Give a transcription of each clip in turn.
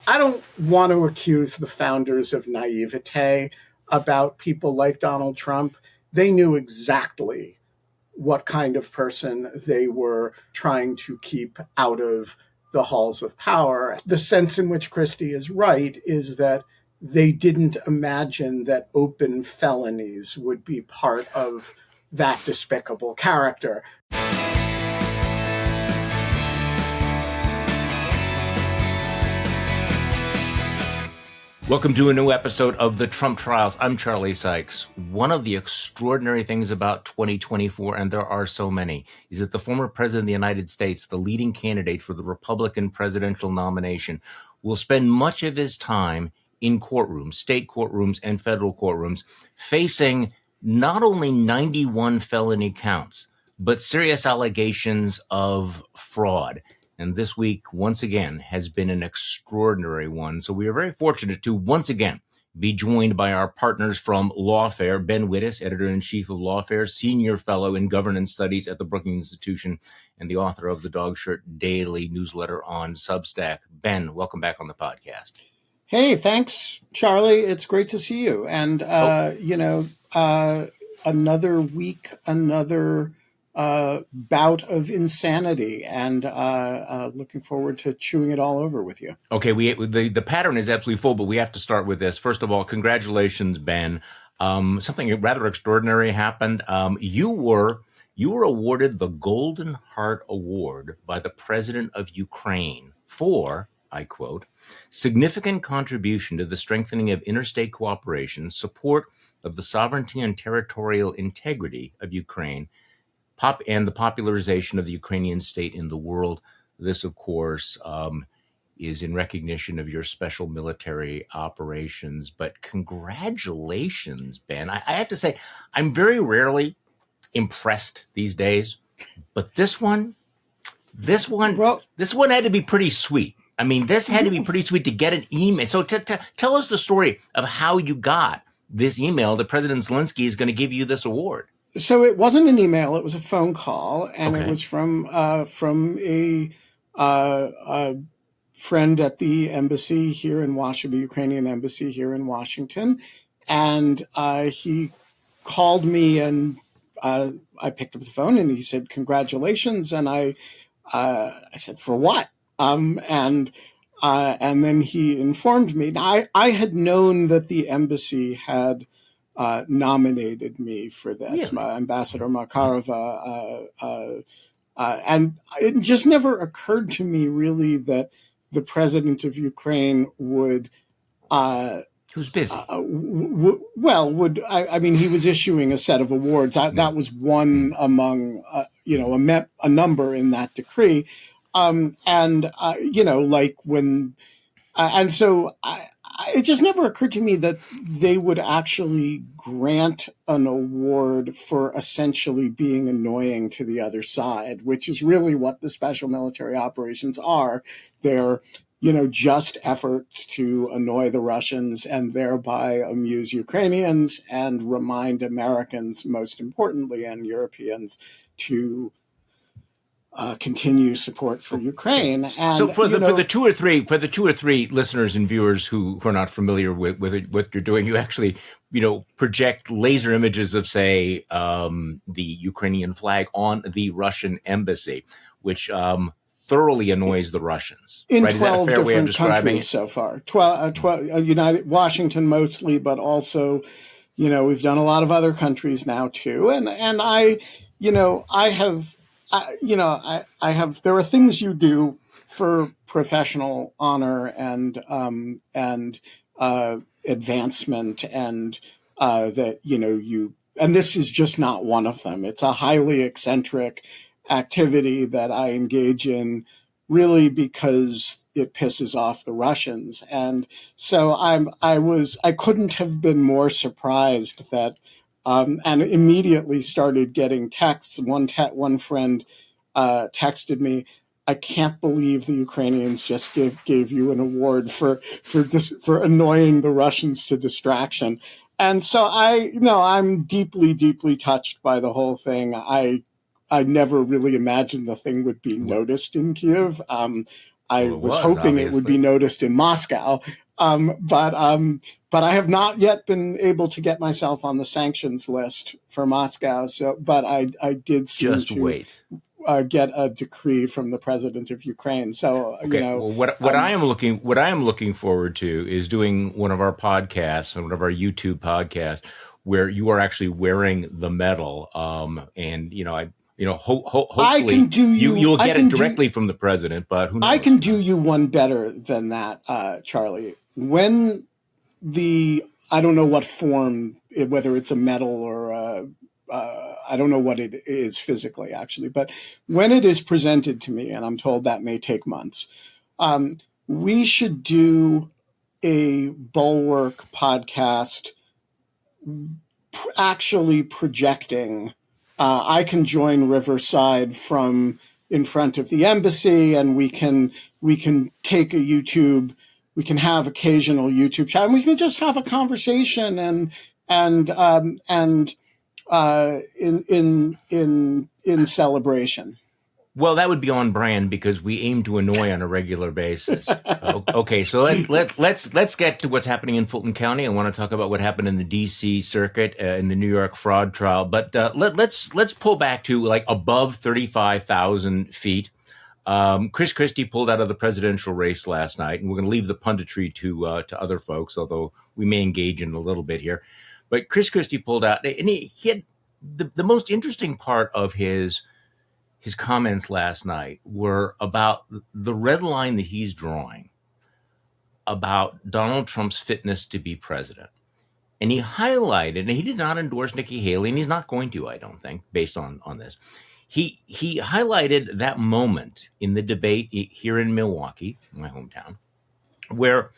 I don't want to accuse the founders of naivete about people like Donald Trump. They knew exactly what kind of person they were trying to keep out of the halls of power. The sense in which Christie is right is that they didn't imagine that open felonies would be part of that despicable character. Welcome to a new episode of The Trump Trials. I'm Charlie Sykes. One of the extraordinary things about 2024, and there are so many, is that the former president of the United States, the leading candidate for the Republican presidential nomination, will spend much of his time in courtrooms, state courtrooms and federal courtrooms, facing not only 91 felony counts, but serious allegations of fraud. And this week, once again, has been an extraordinary one. So we are very fortunate to once again be joined by our partners from Lawfare, Ben Wittes, editor-in-chief of Lawfare, senior fellow in governance studies at the Brookings Institution, and the author of the Dog Shirt Daily newsletter on Substack. Ben, welcome back on the podcast. Hey, thanks, Charlie. It's great to see you. And, another week, another bout of insanity, and looking forward to chewing it all over with you. Okay, the pattern is absolutely full, but we have to start with this. First of all, congratulations, Ben. Something rather extraordinary happened. You were awarded the Golden Heart Award by the president of Ukraine for, I quote, significant contribution to the strengthening of interstate cooperation, support of the sovereignty and territorial integrity of Ukraine, and the popularization of the Ukrainian state in the world. This, of course, is in recognition of your special military operations. But congratulations, Ben. I have to say, I'm very rarely impressed these days, but this one had to be pretty sweet. I mean, this had to be pretty sweet to get an email. So tell us the story of how you got this email that President Zelenskyy is going to give you this award. So it wasn't an email; it was a phone call, and Okay. It was from a friend at the embassy here in Washington, the Ukrainian embassy here in Washington, and he called me, and I picked up the phone, and he said, "Congratulations," and I said, "For what?" And then he informed me. Now, I had known that the embassy had nominated me for this, Really? Ambassador Makarova, and it just never occurred to me really that the president of Ukraine would. Who's busy? I mean, he was issuing a set of awards. That was one among, a number in that decree. It just never occurred to me that they would actually grant an award for essentially being annoying to the other side, which is really what the special military operations are. They're, just efforts to annoy the Russians and thereby amuse Ukrainians and remind Americans, most importantly, and Europeans to continue support for Ukraine. And so for the two or three listeners and viewers who are not familiar with what you're doing, you actually project laser images of, say, the Ukrainian flag on the Russian embassy, which thoroughly annoys the Russians. In right? 12 different countries it? So far. 12, Washington mostly, but also, we've done a lot of other countries now too. And I have, there are things you do for professional honor and advancement, and and this is just not one of them. It's a highly eccentric activity that I engage in really because it pisses off the Russians. And so I couldn't have been more surprised that, and immediately started getting texts. One friend texted me, "I can't believe the Ukrainians just gave you an award for annoying the Russians to distraction." And so I'm deeply, deeply touched by the whole thing. I never really imagined the thing would be noticed in Kyiv. I Well, it was was, hoping it would be obviously. noticed in Moscow. But I have not yet been able to get myself on the sanctions list for Moscow. So, but I did seem Just to wait. get a decree from the president of Ukraine. So, Okay. Well, what um, I am looking forward to is doing one of our podcasts and one of our YouTube podcasts where you are actually wearing the medal. And I can hopefully do you. you'll I get it can do. directly from the president, but who I knows? can do you one better than that, Charlie. When I don't know what form, whether it's a medal or I don't know what it is physically, actually, but when it is presented to me, and I'm told that may take months, we should do a Bulwark podcast actually projecting. I can join Riverside from in front of the embassy, and we can take a YouTube. We can have occasional YouTube chat, and we can just have a conversation and in celebration. Well, that would be on brand because we aim to annoy on a regular basis. Okay, so let's get to what's happening in Fulton County. I want to talk about what happened in the D.C. circuit in the New York fraud trial, but let's pull back to like above 35,000 feet. Christie pulled out of the presidential race last night, and we're going to leave the punditry to other folks, although we may engage in a little bit here. But Christie pulled out, and he had the most interesting part of his comments last night were about the red line that he's drawing about Donald Trump's fitness to be president. And he highlighted, and he did not endorse Nikki Haley, and he's not going to, I don't think, based on this. He highlighted that moment in the debate here in Milwaukee, my hometown, where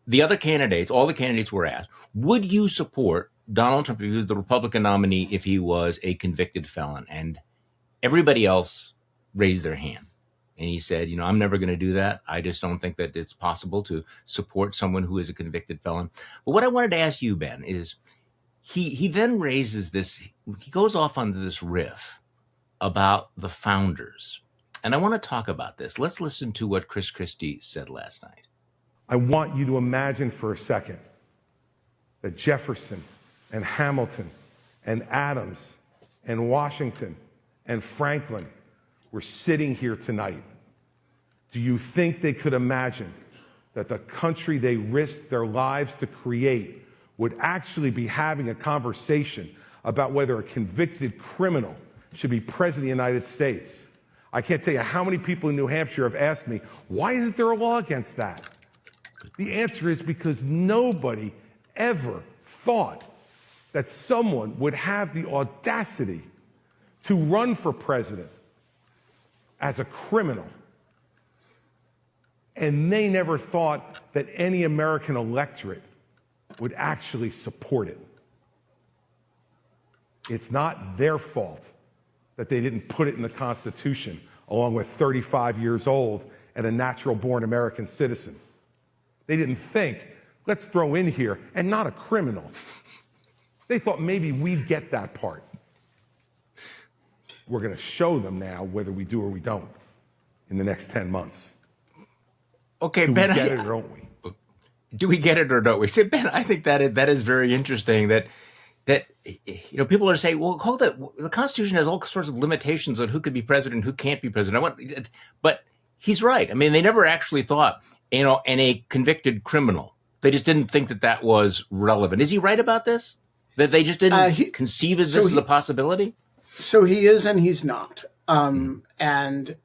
the other candidates, all the candidates were asked, would you support Donald Trump if he was the Republican nominee if he was a convicted felon? And everybody else raised their hand. And he said, I'm never going to do that. I just don't think that it's possible to support someone who is a convicted felon. But what I wanted to ask you, Ben, is he then raises this, he goes off onto this riff about the founders. And I want to talk about this. Let's listen to what Christie said last night. I want you to imagine for a second that Jefferson and Hamilton and Adams and Washington and Franklin were sitting here tonight. Do you think they could imagine that the country they risked their lives to create would actually be having a conversation about whether a convicted criminal should be president of the United States? I can't tell you how many people in New Hampshire have asked me, why isn't there a law against that? The answer is because nobody ever thought that someone would have the audacity to run for president as a criminal. And they never thought that any American electorate would actually support it. It's not their fault that they didn't put it in the Constitution along with 35 years old and a natural-born American citizen. They didn't think, let's throw in here, and not a criminal. They thought maybe we'd get that part. We're going to show them now whether we do or we don't in the next 10 months. Okay, Do Ben, we get it or don't we? Do we get it or don't we? See, Ben, I think that is very interesting that people are saying, well, hold it. The Constitution has all sorts of limitations on who could be president, who can't be president. But he's right. I mean, they never actually thought, and a convicted criminal. They just didn't think that was relevant. Is he right about this? That they just didn't conceive of this as a possibility? So he is and he's not. And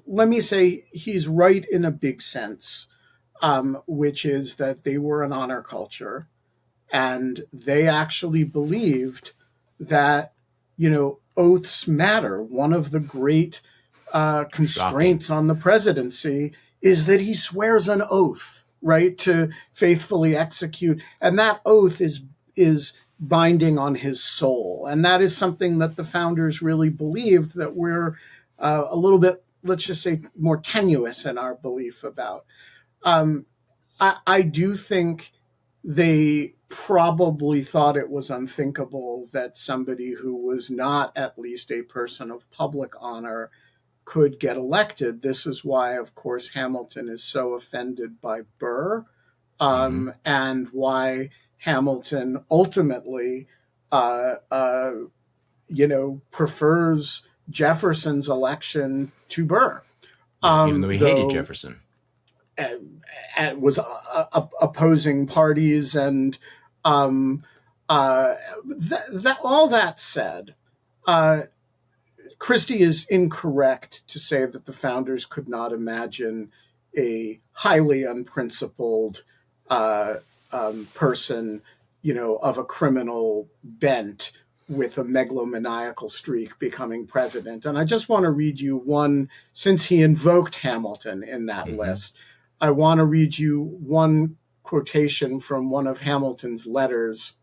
let me say he's right in a big sense, which is that they were an honor culture. And they actually believed that, oaths matter. One of the great constraints on the presidency is that he swears an oath, right, to faithfully execute. And that oath is binding on his soul. And that is something that the founders really believed, that we're a little bit, let's just say, more tenuous in our belief about. I do think they probably thought it was unthinkable that somebody who was not at least a person of public honor could get elected. This is why, of course, Hamilton is so offended by Burr, and why Hamilton ultimately, prefers Jefferson's election to Burr. Even though he hated Jefferson. And was opposing parties, and all that said, Christie is incorrect to say that the founders could not imagine a highly unprincipled person, of a criminal bent with a megalomaniacal streak becoming president. And I just want to read you one, since he invoked Hamilton in that list, I want to read you one quotation from one of Hamilton's letters.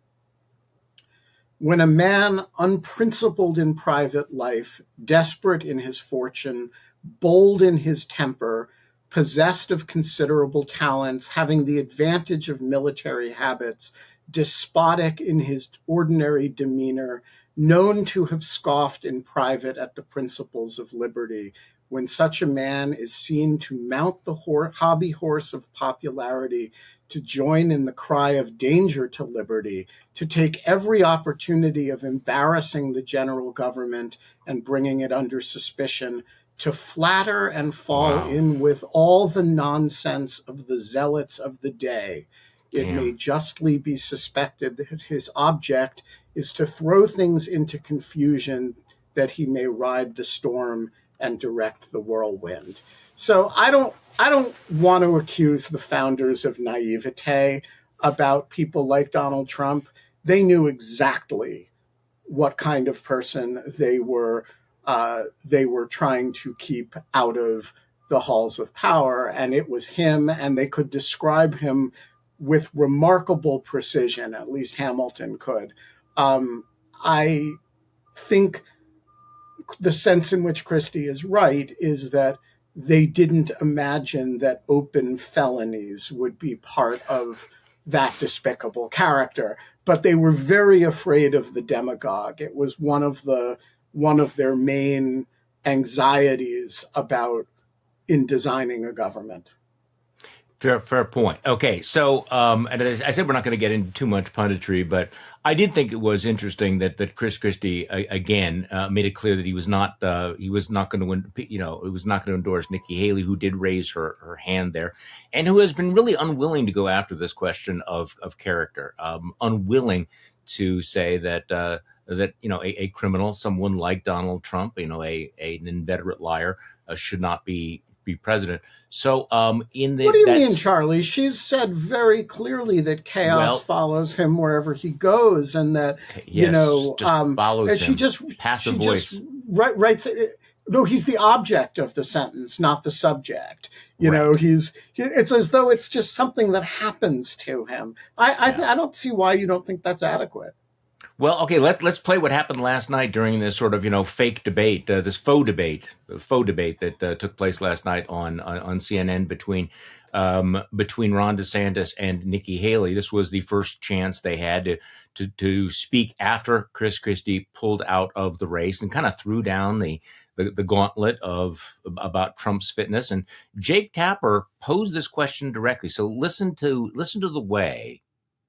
When a man unprincipled in private life, desperate in his fortune, bold in his temper, possessed of considerable talents, having the advantage of military habits, despotic in his ordinary demeanor, known to have scoffed in private at the principles of liberty, when such a man is seen to mount the hobby horse of popularity, to join in the cry of danger to liberty, to take every opportunity of embarrassing the general government and bringing it under suspicion, to flatter and fall in with all the nonsense of the zealots of the day, it may justly be suspected that his object is to throw things into confusion, that he may ride the storm and direct the whirlwind. So I don't want to accuse the founders of naivete about people like Donald Trump. They knew exactly what kind of person they were trying to keep out of the halls of power, and it was him, and they could describe him with remarkable precision. At least Hamilton could. I think the sense in which Christie is right is that they didn't imagine that open felonies would be part of that despicable character, but they were very afraid of the demagogue. It was one of their main anxieties in designing a government. Fair point. Okay, so and as I said, we're not going to get into too much punditry, but I did think it was interesting that Christie again made it clear that he was not going to endorse Nikki Haley, who did raise her hand there, and who has been really unwilling to go after this question of character, unwilling to say that a criminal, someone like Donald Trump, an inveterate liar, should not be president. So what do you mean, Charlie? She's said very clearly that chaos follows him wherever he goes, and that follows and him. She just passive voice. Just writes. No, he's the object of the sentence, not the subject. It's as though it's just something that happens to him. I don't see why you don't think that's adequate. Well, okay, let's play what happened last night during this sort of fake debate, this faux debate that took place last night on CNN between Ron DeSantis and Nikki Haley. This was the first chance they had to speak after Chris Christie pulled out of the race and kind of threw down the gauntlet about Trump's fitness. And Jake Tapper posed this question directly. So listen to the way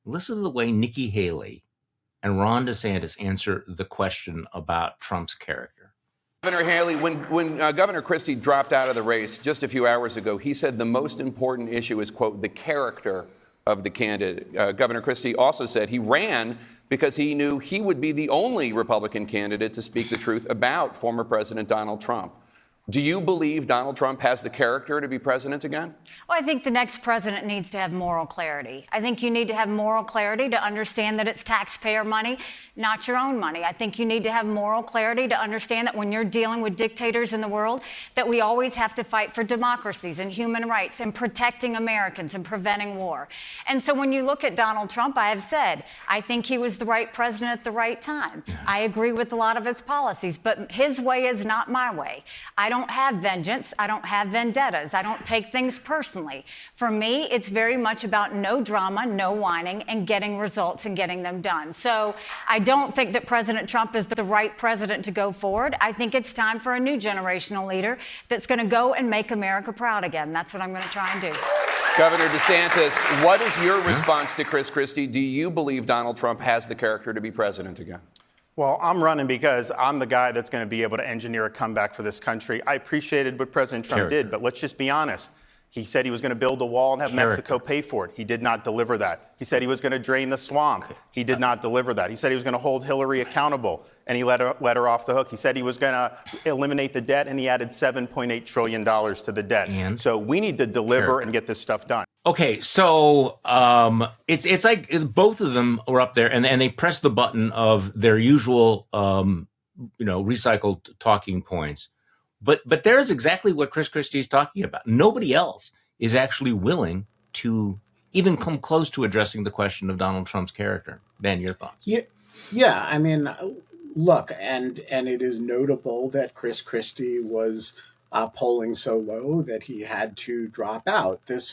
Nikki Haley and Ron DeSantis answer the question about Trump's character. Governor Haley, when Governor Christie dropped out of the race just a few hours ago, he said the most important issue is, quote, the character of the candidate. Governor Christie also said he ran because he knew he would be the only Republican candidate to speak the truth about former President Donald Trump. Do you believe Donald Trump has the character to be president again? Well, I think the next president needs to have moral clarity. I think you need to have moral clarity to understand that it's taxpayer money, not your own money. I think you need to have moral clarity to understand that when you're dealing with dictators in the world, that we always have to fight for democracies and human rights and protecting Americans and preventing war. And so when you look at Donald Trump, I have said, I think he was the right president at the right time. I agree with a lot of his policies, but his way is not my way. I don't don't have vengeance. I don't have vendettas. I don't take things personally. For me, it's very much about no drama, no whining, and getting results and getting them done. So I don't think that President Trump is the right president to go forward. I think it's time for a new generational leader that's going to go and make America proud again. That's what I'm going to try and do. Governor DeSantis, what is your response to Chris Christie? Do you believe Donald Trump has the character to be president again? Well, I'm running because I'm the guy that's going to be able to engineer a comeback for this country. I appreciated what President Trump did, but let's just be honest. He said he was going to build a wall and have Mexico pay for it. He did not deliver that. He said he was going to drain the swamp. He did not deliver that. He said he was going to hold Hillary accountable, and he let her off the hook. He said he was going to eliminate the debt, and he added $7.8 trillion to the debt. And so we need to deliver and get this stuff done. Okay, so it's like both of them were up there, and they pressed the button of their usual, recycled talking points. But there's exactly what Chris Christie is talking about. Nobody else is actually willing to even come close to addressing the question of Donald Trump's character. Ben, your thoughts? Yeah. I mean, look, and it is notable that Chris Christie was polling so low that he had to drop out. This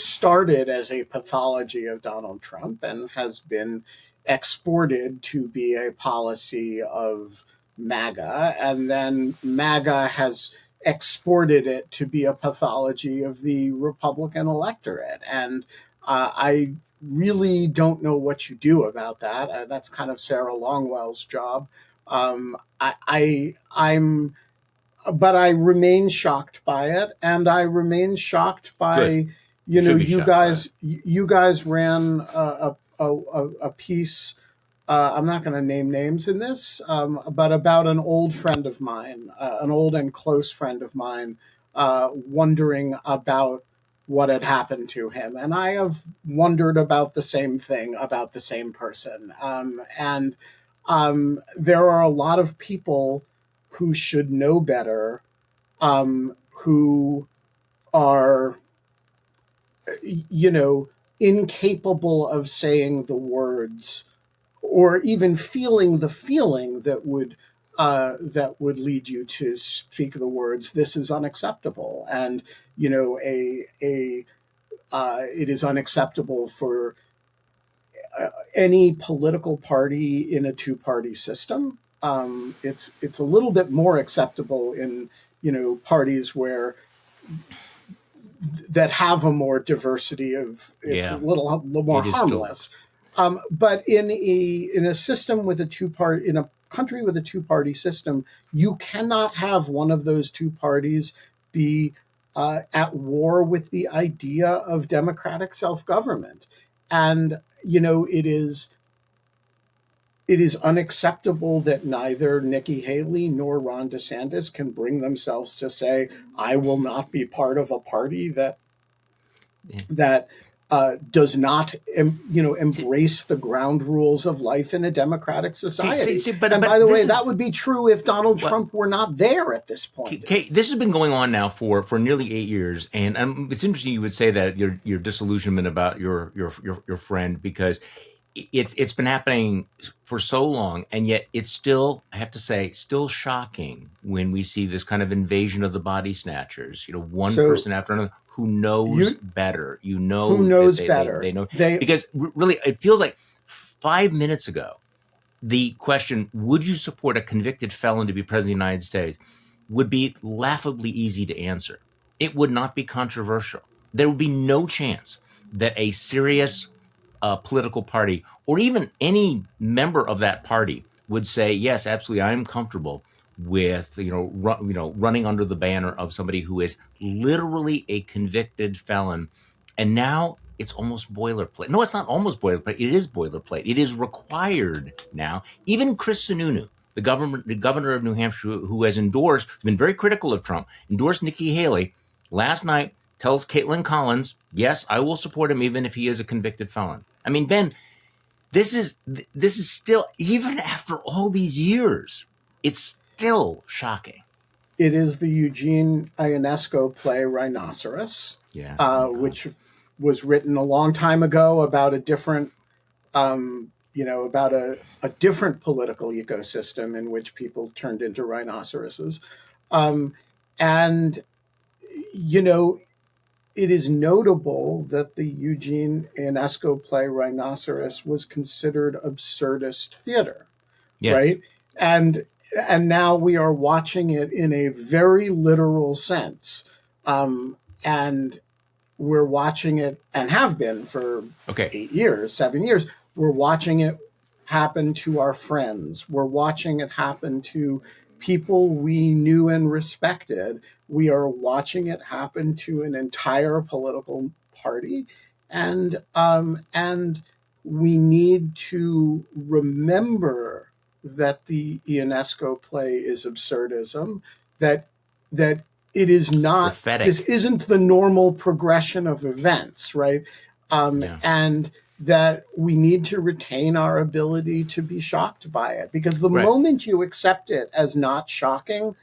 started as a pathology of Donald Trump and has been exported to be a policy of MAGA, and then MAGA has exported it to be a pathology of the Republican electorate. And I really don't know what you do about that. That's kind of Sarah Longwell's job. But I remain shocked by it, and I remain shocked by you guys ran a piece. I'm not going to name names in this, but about an old friend of mine, an old and close friend of mine, wondering about what had happened to him. And I have wondered about the same thing, about the same person. And there are a lot of people who should know better, who are, incapable of saying the words or even feeling the feeling that would lead you to speak the words, "This is unacceptable," and it is unacceptable for any political party in a two-party system. It's a little bit more acceptable in parties where that have a more diversity of a little more harmless. But in a system with in a country with a two-party system, you cannot have one of those two parties be at war with the idea of democratic self-government. And, it is unacceptable that neither Nikki Haley nor Ron DeSantis can bring themselves to say, I will not be part of a party that does not, embrace the ground rules of life in a democratic society. But by the way, that would be true if Donald Trump were not there at this point. Kate, this has been going on now for nearly 8 years, and it's interesting you would say that your disillusionment about your friend, because it's been happening for so long, and yet it's still, I have to say, still shocking when we see this kind of invasion of the body snatchers. One person after another. Who knows better? Who knows better? They know. Because really, it feels like 5 minutes ago, the question, would you support a convicted felon to be president of the United States, would be laughably easy to answer. It would not be controversial. There would be no chance that a serious political party or even any member of that party would say, yes, absolutely, I am comfortable with running under the banner of somebody who is literally a convicted felon. And now it's almost boilerplate. No, it's not almost boilerplate. It is boilerplate. It is required now. Even Chris Sununu, the governor of New Hampshire, who has been very critical of Trump, endorsed Nikki Haley last night, tells Caitlin Collins, yes, I will support him even if he is a convicted felon. I mean, Ben, this is still, even after all these years, it's still shocking. It is the Eugene Ionesco play Rhinoceros, which was written a long time ago about a different about a different political ecosystem in which people turned into rhinoceroses. And, it is notable that the Eugene Ionesco play Rhinoceros was considered absurdist theater, right? And now we are watching it in a very literal sense. And we're watching it, and have been for 8 years, 7 years. We're watching it happen to our friends. We're watching it happen to people we knew and respected. We are watching it happen to an entire political party. And we need to remember that the Ionesco play is absurdism, that it is not, prophetic. This isn't the normal progression of events, right? And that we need to retain our ability to be shocked by it, because the moment you accept it as not shocking,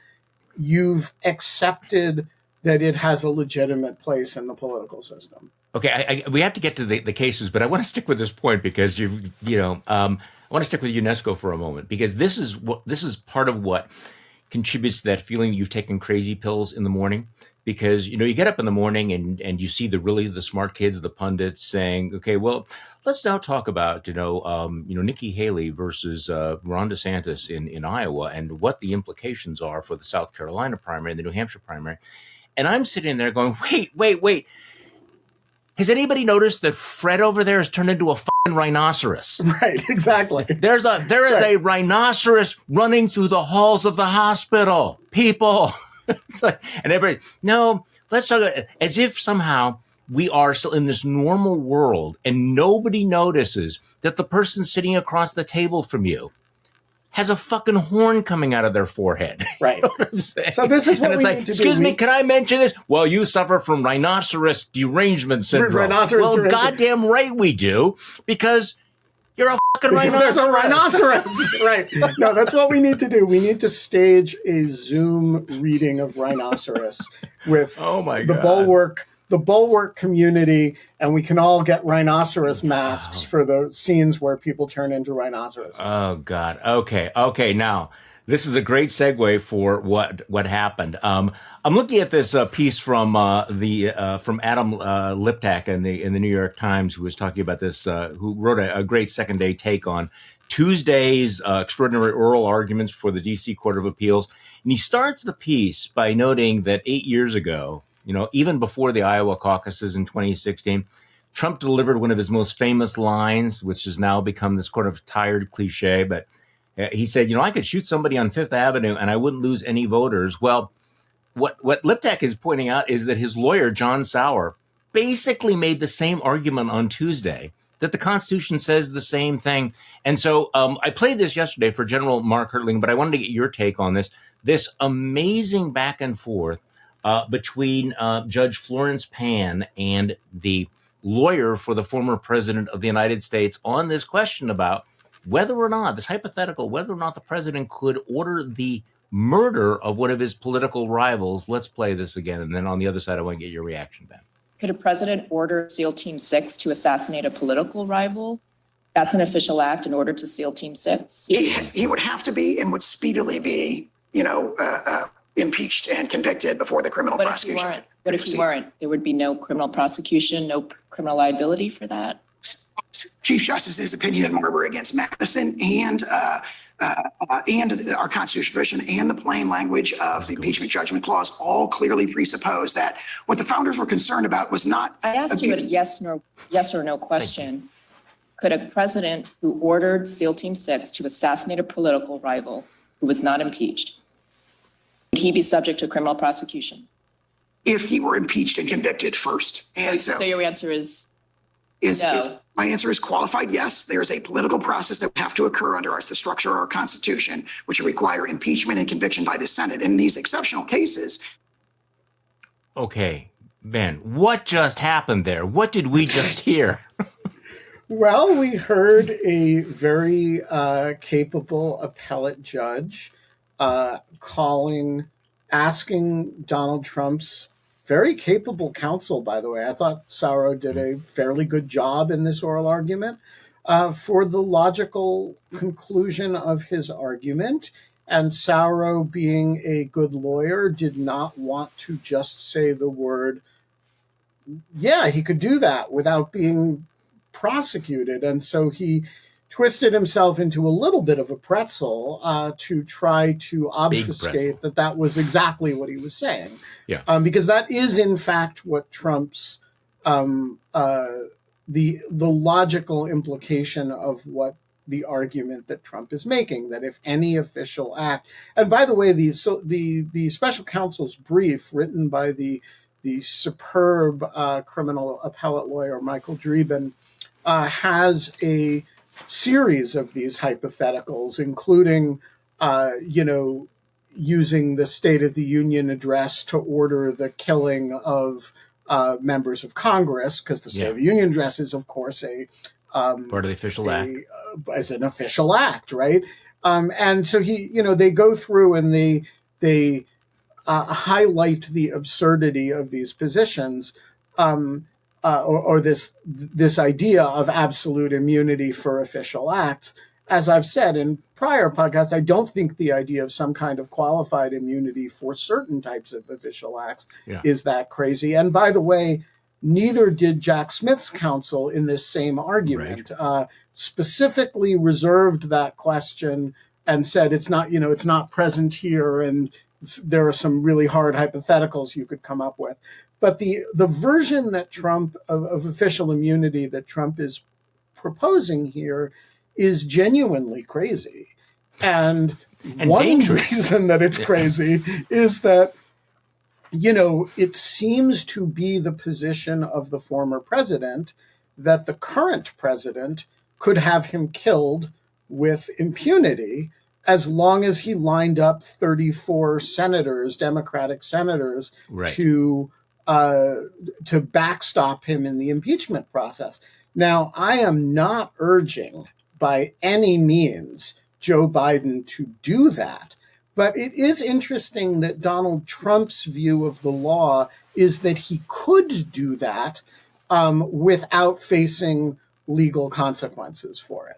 you've accepted that it has a legitimate place in the political system. Okay, we have to get to the cases, but I want to stick with this point because I want to stick with UNESCO for a moment, because this is part of what contributes to that feeling you've taken crazy pills in the morning. Because, you get up in the morning and you see the smart kids, the pundits saying, okay, well, let's now talk about, Nikki Haley versus Ron DeSantis in Iowa and what the implications are for the South Carolina primary and the New Hampshire primary. And I'm sitting there going, wait. Has anybody noticed that Fred over there has turned into a fucking rhinoceros? Right, exactly. There is a rhinoceros running through the halls of the hospital. People. It's like, and everybody, no, let's talk about it, as if somehow we are still in this normal world and nobody notices that the person sitting across the table from you has a fucking horn coming out of their forehead. Right. You know what I'm saying? So this is what we need to do. Excuse me, can I mention this? Well, you suffer from rhinoceros derangement syndrome. Goddamn right we do, because you're a fucking rhinoceros. There's a rhinoceros. Right. No, that's what we need to do. We need to stage a Zoom reading of Rhinoceros with the Bulwark community, and we can all get rhinoceros masks for the scenes where people turn into rhinoceroses. Oh, God. Okay. Now, this is a great segue for what happened. I'm looking at this piece from Adam Liptak in the New York Times, who was talking about this, who wrote a great second day take on Tuesday's extraordinary oral arguments for the D.C. Court of Appeals. And he starts the piece by noting that 8 years ago, even before the Iowa caucuses in 2016, Trump delivered one of his most famous lines, which has now become this sort of tired cliche. But he said, I could shoot somebody on Fifth Avenue and I wouldn't lose any voters. Well, what Liptak is pointing out is that his lawyer, John Sauer, basically made the same argument on Tuesday, that the Constitution says the same thing. And so I played this yesterday for General Mark Hertling, but I wanted to get your take on this amazing back and forth between Judge Florence Pan and the lawyer for the former president of the United States on this question about whether or not, this hypothetical, whether or not the president could order the murder of one of his political rivals. Let's play this again. And then on the other side, I want to get your reaction, Ben. Could a president order SEAL Team 6 to assassinate a political rival? That's an official act in order to SEAL Team 6? He would have to be and would speedily be, impeached and convicted before the criminal prosecution. What if he weren't? There would be no criminal prosecution, no criminal liability for that? Chief Justice's opinion in Marbury against Madison and our constitutional tradition and the plain language of the impeachment judgment clause all clearly presuppose that what the founders were concerned about was not. I asked you a yes or no question. Could a president who ordered SEAL Team 6 to assassinate a political rival who was not impeached, would he be subject to criminal prosecution? If he were impeached and convicted first. And so your answer is no. My answer is qualified yes. There's a political process that would have to occur under the structure of our Constitution, which would require impeachment and conviction by the Senate. In these exceptional cases. Okay, Ben, what just happened there? What did we just hear? Well, we heard a very capable appellate judge asking Donald Trump's very capable counsel, by the way. I thought Sauro did a fairly good job in this oral argument, for the logical conclusion of his argument. And Sauro, being a good lawyer, did not want to just say the word, yeah, he could do that without being prosecuted. And so he twisted himself into a little bit of a pretzel to try to obfuscate that was exactly what he was saying. Yeah. Because that is, in fact, what Trump's the logical implication of what the argument that Trump is making, that if any official act, and by the way, the special counsel's brief written by the superb criminal appellate lawyer Michael Dreeben has a series of these hypotheticals, including, using the State of the Union address to order the killing of members of Congress, because the State of the Union address is, of course, a part of the official act, as an official act, right? And so they go through and they highlight the absurdity of these positions, or this idea of absolute immunity for official acts. As I've said in prior podcasts, I don't think the idea of some kind of qualified immunity for certain types of official acts is that crazy. And by the way, neither did Jack Smith's counsel in this same argument. Specifically reserved that question and said it's not present here, and there are some really hard hypotheticals you could come up with. But the version that Trump of official immunity that Trump is proposing here is genuinely crazy. And one dangerous. Reason that it's crazy is that, it seems to be the position of the former president that the current president could have him killed with impunity as long as he lined up 34 senators, Democratic senators, to backstop him in the impeachment process. Now, I am not urging by any means Joe Biden to do that, but it is interesting that Donald Trump's view of the law is that he could do that without facing legal consequences for it.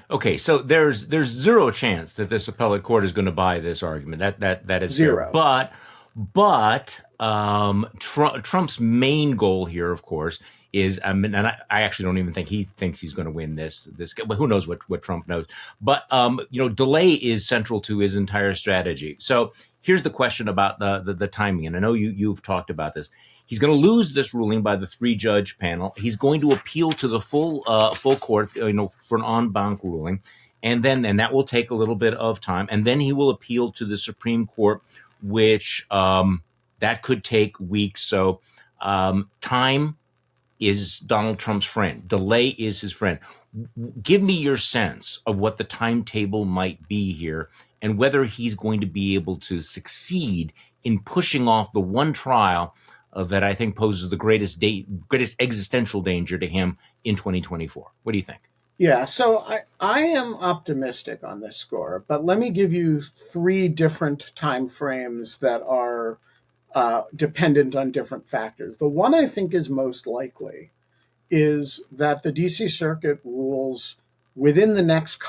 Okay, so there's zero chance that this appellate court is going to buy this argument. That is zero. Fair. But Trump's main goal here, of course, is, and I actually don't even think he thinks he's going to win this. But who knows what Trump knows? But delay is central to his entire strategy. So here's the question about the timing, and I know you've talked about this. He's going to lose this ruling by the 3-judge panel. He's going to appeal to the full court, for an en banc ruling, and that will take a little bit of time, and then he will appeal to the Supreme Court, which that could take weeks. So time is Donald Trump's friend. Delay is his friend. Give me your sense of what the timetable might be here, and whether he's going to be able to succeed in pushing off the one trial that I think poses the greatest existential danger to him in 2024. What do you think? Yeah, so I am optimistic on this score, but let me give you 3 different time frames that are dependent on different factors. The one I think is most likely is that the DC Circuit rules within the next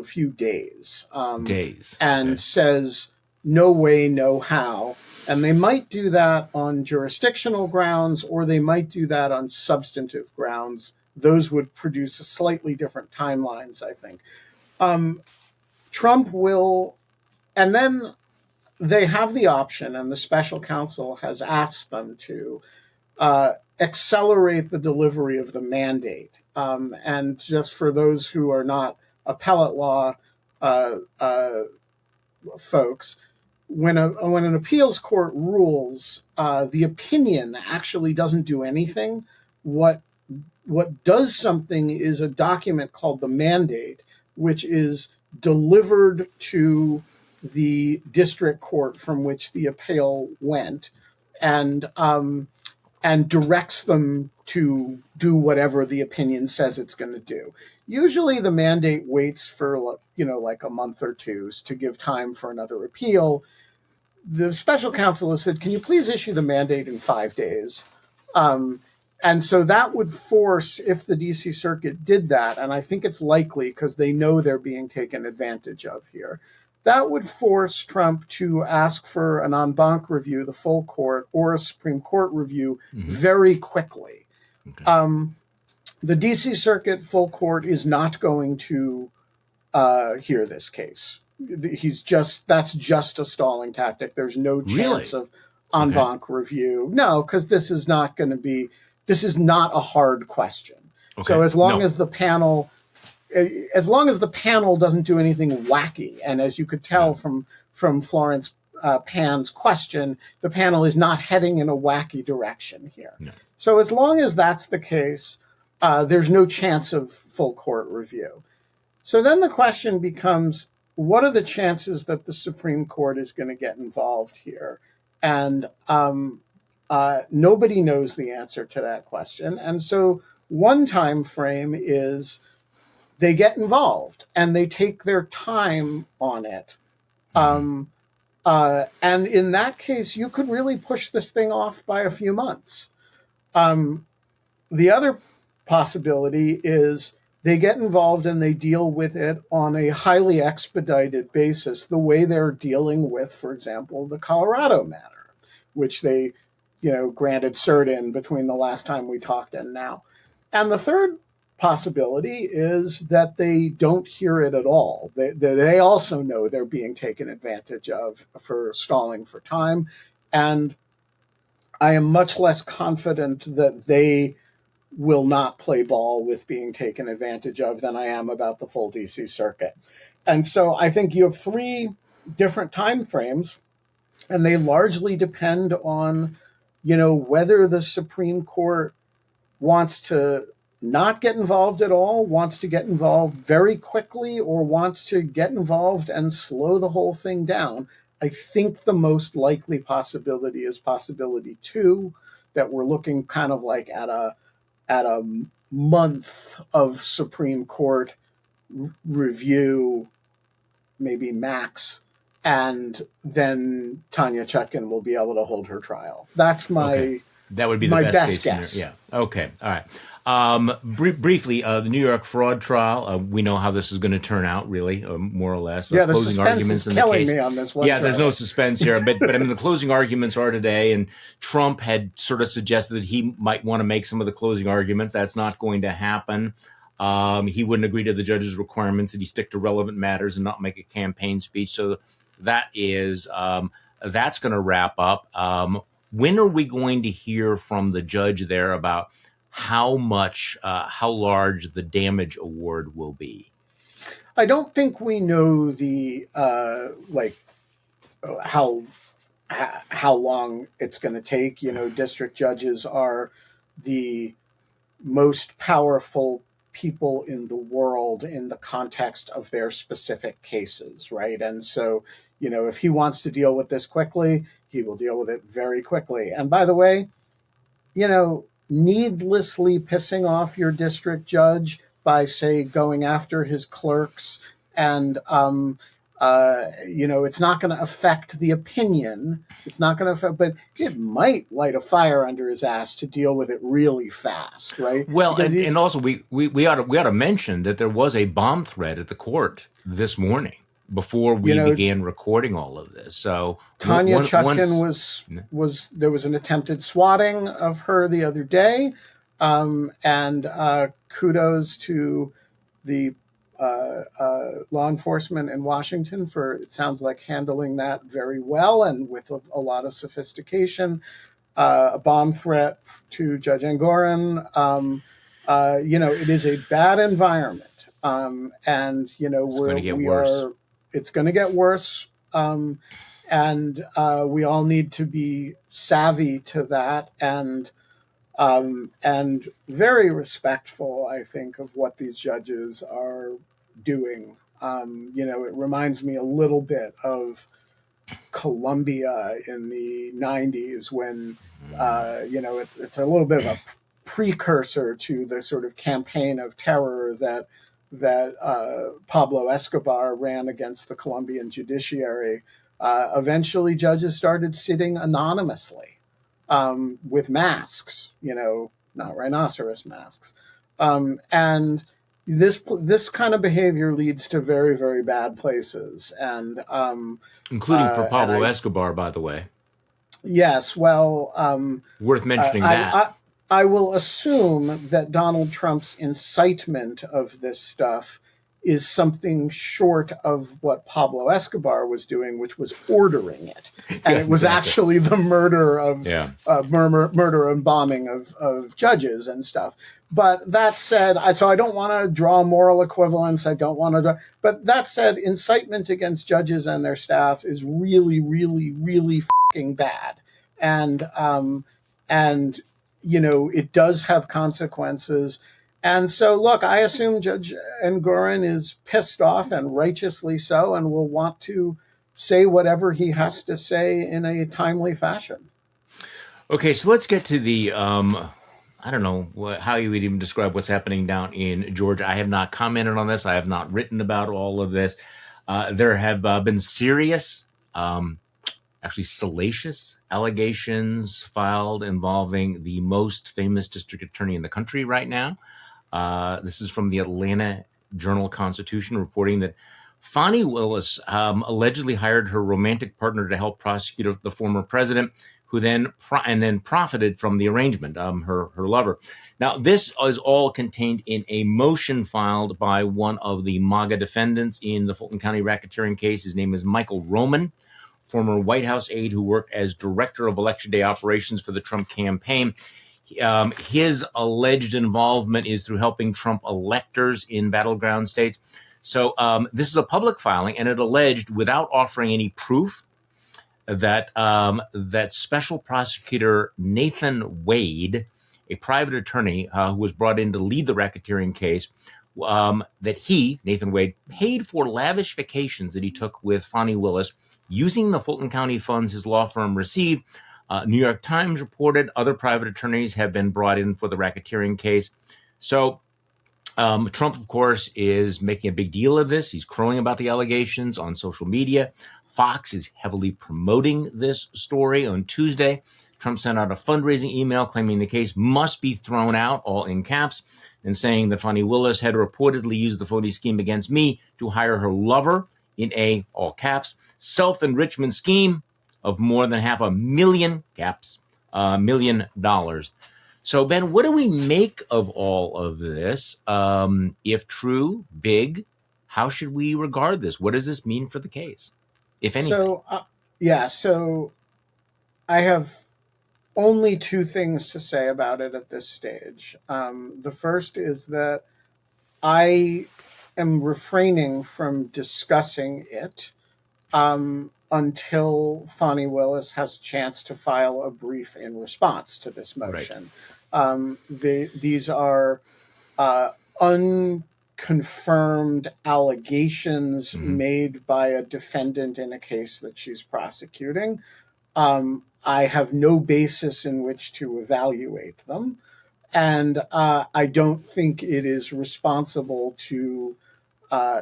few days. And says, no way, no how. And they might do that on jurisdictional grounds, or they might do that on substantive grounds. Those would produce a slightly different timelines, I think. Trump will, and then they have the option, and the special counsel has asked them to accelerate the delivery of the mandate. And just for those who are not appellate law folks, when an appeals court rules, the opinion actually doesn't do anything. What does something is a document called the mandate, which is delivered to the district court from which the appeal went, and directs them to do whatever the opinion says it's going to do. Usually the mandate waits for like a month or two to give time for another appeal. The special counsel has said, can you please issue the mandate in 5 days? And so that would force, if the DC Circuit did that, and I think it's likely because they know they're being taken advantage of here, that would force Trump to ask for an en banc review, the full court, or a Supreme Court review very quickly. Okay. The DC Circuit full court is not going to hear this case. That's just a stalling tactic. There's no chance of en banc review. No, because this is not a hard question. Okay. So as long as the panel doesn't do anything wacky, and as you could tell from Florence Pan's question, the panel is not heading in a wacky direction here. No. So as long as that's the case, there's no chance of full court review. So then the question becomes, what are the chances that the Supreme Court is going to get involved here? And nobody knows the answer to that question. And so one time frame is they get involved and they take their time on it. And in that case, you could really push this thing off by a few months. The other possibility is they get involved and they deal with it on a highly expedited basis, the way they're dealing with, for example, the Colorado matter, which they, granted cert in between the last time we talked and now. And the third possibility is that they don't hear it at all. They also know they're being taken advantage of for stalling for time. And I am much less confident that they will not play ball with being taken advantage of than I am about the full DC Circuit. And so I think you have three different time frames, and they largely depend on, whether the Supreme Court wants to not get involved at all, wants to get involved very quickly, or wants to get involved and slow the whole thing down. I think the most likely possibility is possibility 2, that we're looking kind of like at a month of Supreme Court review, maybe max, and then Tanya Chutkan will be able to hold her trial. That's that would be the best guess. Yeah. Okay. All right. Briefly, the New York fraud trial. We know how this is going to turn out, really, more or less. Yeah, the closing arguments is killing me on this one. Yeah, there's no suspense here, but I mean, the closing arguments are today, and Trump had sort of suggested that he might want to make some of the closing arguments. That's not going to happen. He wouldn't agree to the judge's requirements that he stick to relevant matters and not make a campaign speech. So that is that's going to wrap up. When are we going to hear from the judge there about how large the damage award will be? I don't think we know the how long it's going to take. District judges are the most powerful people in the world in the context of their specific cases, right? And so, if he wants to deal with this quickly, he will deal with it very quickly. And by the way, needlessly pissing off your district judge by, say, going after his clerks and, it's not going to affect the opinion. It's not going to affect, but it might light a fire under his ass to deal with it really fast, right? Well, and also we ought to mention that there was a bomb threat at the court this morning before we began recording all of this. So Tanya Chutkan was there was an attempted swatting of her the other day, and kudos to the law enforcement in Washington for, it sounds like, handling that very well and with a lot of sophistication. A bomb threat to Judge Engoron. It is a bad environment, and it's going to get worse. And we all need to be savvy to that and very respectful, I think, of what these judges are doing. It reminds me a little bit of Colombia in the 90s when, it's a little bit of a precursor to the sort of campaign of terror that Pablo Escobar ran against the Colombian judiciary. Eventually, judges started sitting anonymously with masks, not rhinoceros masks. And this kind of behavior leads to very, very bad places, and including for Pablo Escobar, by the way. Yes, well, worth mentioning that. I will assume that Donald Trump's incitement of this stuff is something short of what Pablo Escobar was doing, which was ordering it, and it was actually the murder of murder and bombing of judges and stuff. But that said, so I don't want to draw moral equivalence. I don't want to, but that said, incitement against judges and their staffs is really, really, really fucking bad, and it does have consequences. And so, look, I assume Judge Engoron is pissed off, and righteously so, and will want to say whatever he has to say in a timely fashion. Okay, so let's get to the, I don't know how you would even describe what's happening down in Georgia. I have not commented on this. I have not written about all of this. There have been serious, actually salacious allegations filed involving the most famous district attorney in the country right now. This is from the Atlanta Journal-Constitution, reporting that Fani Willis allegedly hired her romantic partner to help prosecute the former president, who then profited from the arrangement, her lover. Now, this is all contained in a motion filed by one of the MAGA defendants in the Fulton County racketeering case. His name is Michael Roman, former White House aide who worked as director of Election Day operations for the Trump campaign. His alleged involvement is through helping Trump electors in battleground states. So this is a public filing, and it alleged, without offering any proof, that that special prosecutor Nathan Wade, a private attorney who was brought in to lead the racketeering case, that he, Nathan Wade, paid for lavish vacations that he took with Fani Willis using the Fulton County funds his law firm received. New York Times reported other private attorneys have been brought in for the racketeering case. So Trump, of course, is making a big deal of this. He's crowing about the allegations on social media. Fox is heavily promoting this story. On Tuesday, Trump sent out a fundraising email claiming the case must be thrown out, all in caps, and saying that Fani Willis had reportedly used the phony scheme against me to hire her lover in a, all caps, self-enrichment scheme of more than $500,000, caps, $1 million. So, Ben, what do we make of all of this? If true, big, how should we regard this? What does this mean for the case, if anything? So I have only two things to say about it at this stage. The first is that I am refraining from discussing it until Fani Willis has a chance to file a brief in response to this motion. Right. These are unconfirmed allegations made by a defendant in a case that she's prosecuting. I have no basis in which to evaluate them. And I don't think it is responsible to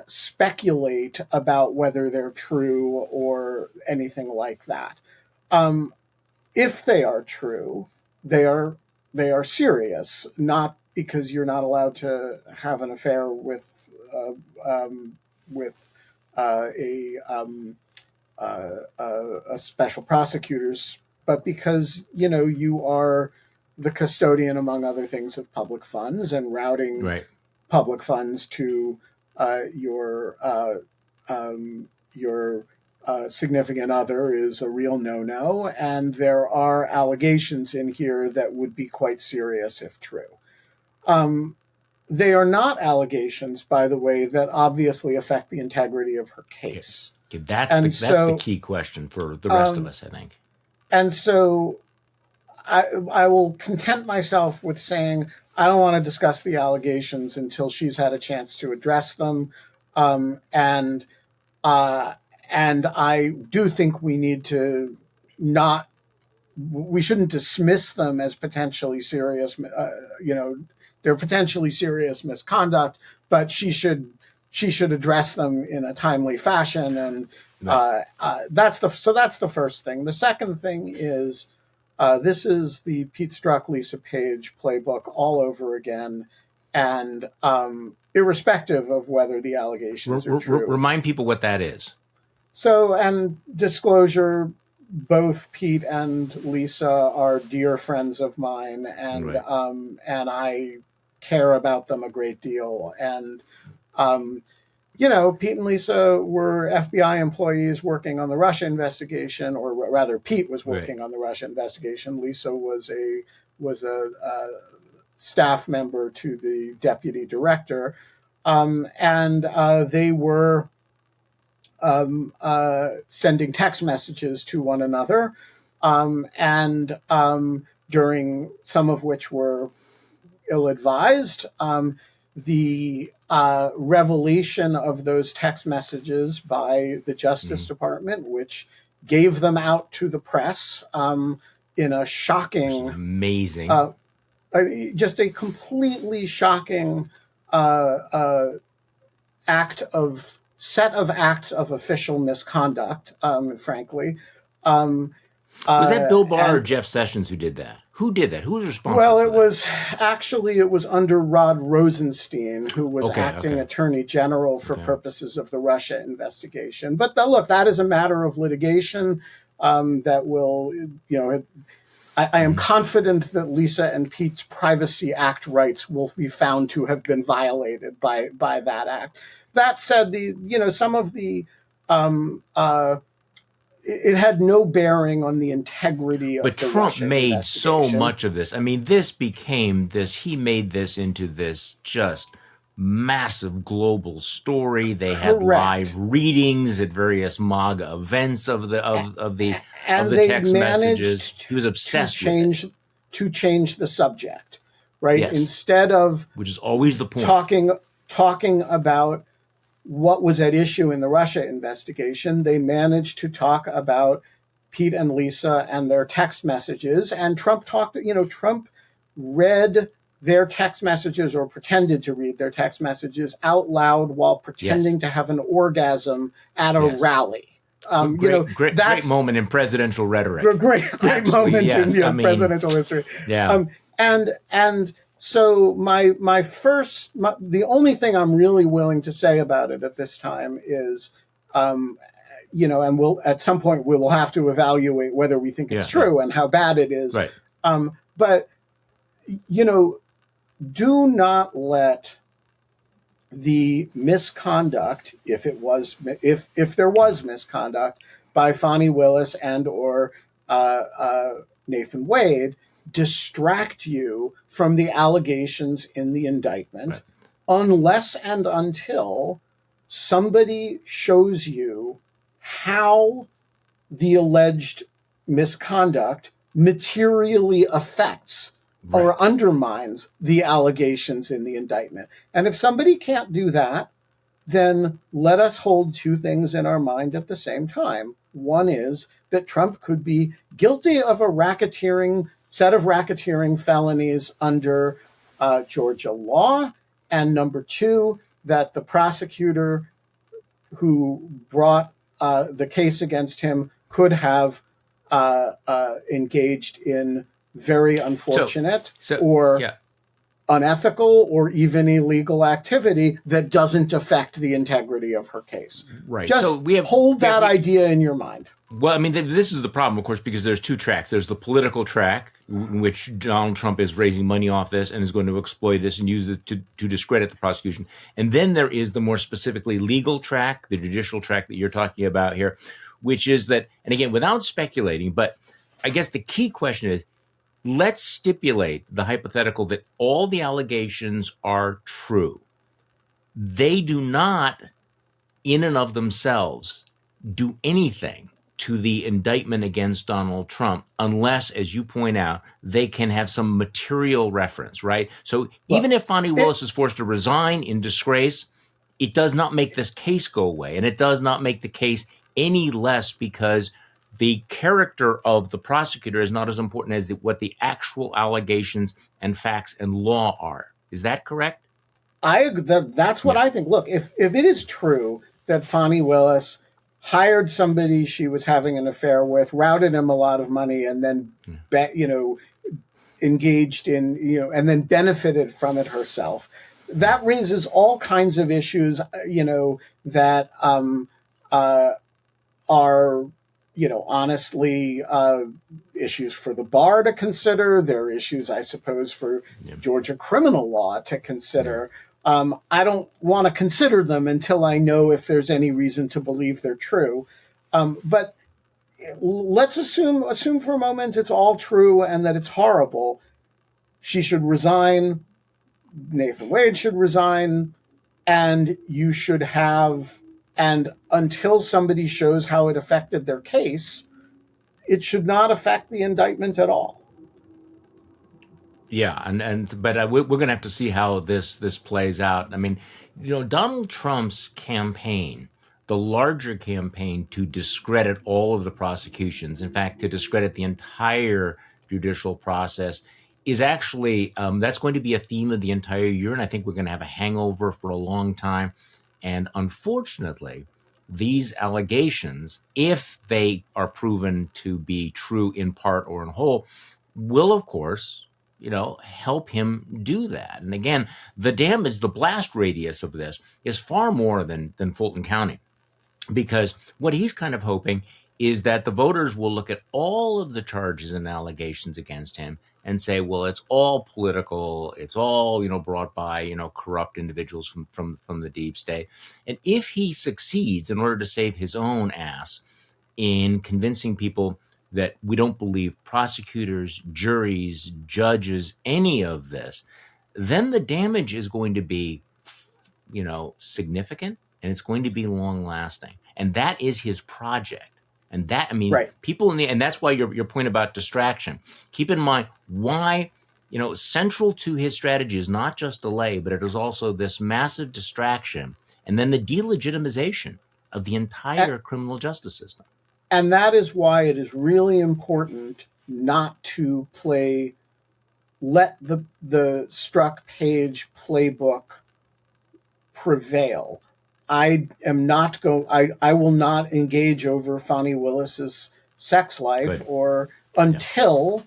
speculate about whether they're true or anything like that. If they are true, they are serious, not because you're not allowed to have an affair with a special prosecutor's, but because you are the custodian, among other things, of public funds, and routing public funds to your significant other is a real no-no, and there are allegations in here that would be quite serious if true. They are not allegations, by the way, that obviously affect the integrity of her case. Okay. That's the key question for the rest of us, I think. And so I will content myself with saying I don't want to discuss the allegations until she's had a chance to address them. And I do think we need to we shouldn't dismiss them as potentially serious, they're potentially serious misconduct, but she should address them in a timely fashion. And that's the first thing. The second thing is, This is the Pete Strzok, Lisa Page playbook all over again, and irrespective of whether the allegations are true. Remind people what that is. So, and disclosure, both Pete and Lisa are dear friends of mine, and Right. And I care about them a great deal. And you know, Pete and Lisa were FBI employees working on the Russia investigation, or rather, Pete was working Right. on the Russia investigation. Lisa was a staff member to the deputy director, and they were sending text messages to one another, and during some of which were ill-advised. The revelation of those text messages by the Justice Department, which gave them out to the press in a shocking, amazing, just a completely shocking set of acts of official misconduct, frankly. Was that Bill Barr or Jeff Sessions who did that? Who did that? Who was responsible? Well, for it that? was under Rod Rosenstein, who was Okay, acting okay. attorney general for purposes of the Russia investigation. But look, that is a matter of litigation that will, you know, I am confident that Lisa and Pete's Privacy Act rights will be found to have been violated by that act. That said, some of the it had no bearing on the integrity of But the Trump Russia made so investigation. much of this. I mean, this became this. He made this into this just massive global story. They had Correct. live readings at various MAGA events of the they text managed messages. He was obsessed with it, to change the subject, right? Yes. Instead of which is always the point. talking about what was at issue in the Russia investigation, they managed to talk about Pete and Lisa and their text messages. And Trump read their text messages, or pretended to read their text messages out loud while pretending to have an orgasm at a rally. Great moment in presidential rhetoric. Great Absolutely, moment yes. in I mean, presidential history. Yeah. And so the only thing I'm really willing to say about it at this time is, and we'll at some point we will have to evaluate whether we think it's true and how bad it is. Right. But do not let the misconduct, if there was misconduct by Fani Willis and or Nathan Wade, distract you from the allegations in the indictment, unless and until somebody shows you how the alleged misconduct materially affects or undermines the allegations in the indictment. And if somebody can't do that, then let us hold two things in our mind at the same time. One is that Trump could be guilty of a set of racketeering felonies under Georgia law. And number two, that the prosecutor who brought the case against him could have engaged in very unfortunate unethical or even illegal activity that doesn't affect the integrity of her case. Right. Just so hold that idea in your mind. Well, I mean, this is the problem, of course, because there's two tracks. There's the political track, in which Donald Trump is raising money off this and is going to exploit this and use it to discredit the prosecution. And then there is the more specifically legal track, the judicial track that you're talking about here, which is that, and again, without speculating, but I guess the key question is, let's stipulate the hypothetical that all the allegations are true. They do not, in and of themselves, do anything to the indictment against Donald Trump, unless, as you point out, they can have some material reference, right? So even if Fani Willis is forced to resign in disgrace, it does not make this case go away. And it does not make the case any less, because the character of the prosecutor is not as important as what the actual allegations and facts and law are. Is that correct? That's what I think. Look, if it is true that Fani Willis hired somebody she was having an affair with, routed him a lot of money, and then, engaged in, and then benefited from it herself. That raises all kinds of issues, that are, honestly, issues for the bar to consider. There are issues, I suppose, for Georgia criminal law to consider. I don't want to consider them until I know if there's any reason to believe they're true. But let's assume for a moment it's all true and that it's horrible. She should resign. Nathan Wade should resign. And you should have, and until somebody shows how it affected their case, it should not affect the indictment at all. Yeah, but we're going to have to see how this plays out. I mean, Donald Trump's campaign, the larger campaign to discredit all of the prosecutions, in fact, to discredit the entire judicial process, is actually, that's going to be a theme of the entire year, and I think we're going to have a hangover for a long time. And unfortunately, these allegations, if they are proven to be true in part or in whole, will, of course, help him do that. And again, the damage, the blast radius of this is far more than Fulton County, because what he's kind of hoping is that the voters will look at all of the charges and allegations against him and say, well, it's all political. It's all, brought by, corrupt individuals from the deep state. And if he succeeds in order to save his own ass in convincing people that we don't believe prosecutors, juries, judges, any of this, then the damage is going to be, significant, and it's going to be long lasting. And that is his project. And that, right. People and that's why your point about distraction. Keep in mind why, central to his strategy is not just delay, but it is also this massive distraction and then the delegitimization of the entire criminal justice system. And that is why it is really important not to let the struck page playbook prevail. I will not engage over Fani Willis's sex life until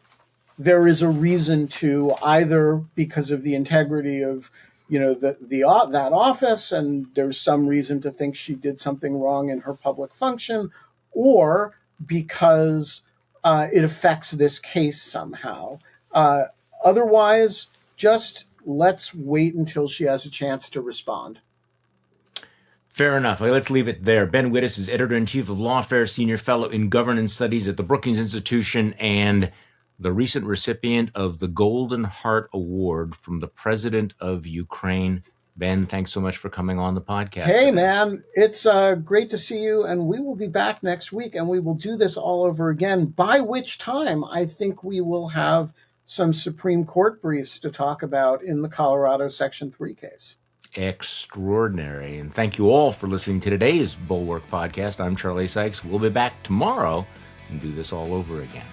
there is a reason to, either because of the integrity of, that office, and there's some reason to think she did something wrong in her public function, or because it affects this case somehow. Otherwise, just let's wait until she has a chance to respond. Fair enough. Let's leave it there. Ben Wittes is editor-in-chief of Lawfare, senior fellow in governance studies at the Brookings Institution, and the recent recipient of the Golden Heart Award from the president of Ukraine. Ben, thanks so much for coming on the podcast. Hey, man, it's great to see you, and we will be back next week, and we will do this all over again, by which time I think we will have some Supreme Court briefs to talk about in the Colorado Section 3 case. Extraordinary. And thank you all for listening to today's Bulwark Podcast. I'm Charlie Sykes. We'll be back tomorrow and do this all over again.